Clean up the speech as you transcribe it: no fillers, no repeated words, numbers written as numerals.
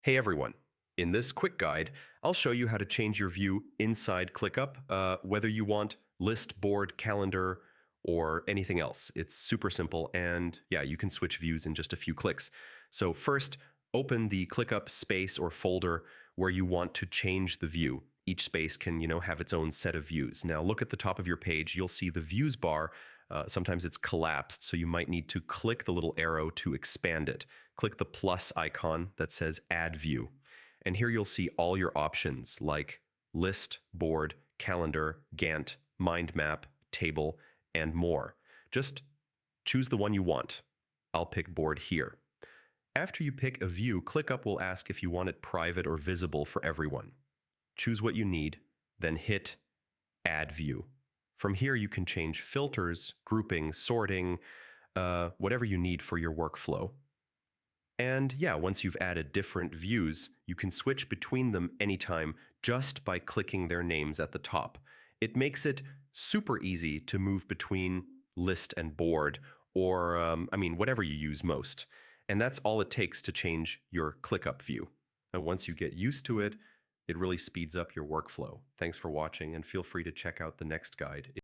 Hey everyone. In this quick guide, I'll show you how to change your view inside ClickUp, whether you want list, board, calendar, or anything else. It's super simple, and yeah, you can switch views in just a few clicks. So first, open the ClickUp space or folder where you want to change the view. Each space can, have its own set of views. Now look at the top of your page, you'll see the views bar. Sometimes it's collapsed, so you might need to click the little arrow to expand it. Click the plus icon that says Add View. And here you'll see all your options like list, board, calendar, Gantt, mind map, table, and more. Just choose the one you want. I'll pick board here. After you pick a view, ClickUp will ask if you want it private or visible for everyone. Choose what you need, then hit Add View. From here, you can change filters, grouping, sorting, whatever you need for your workflow. And yeah, once you've added different views, you can switch between them anytime just by clicking their names at the top. It makes it super easy to move between list and board, or whatever you use most. And that's all it takes to change your ClickUp view. And once you get used to it, it really speeds up your workflow. Thanks for watching, and feel free to check out the next guide.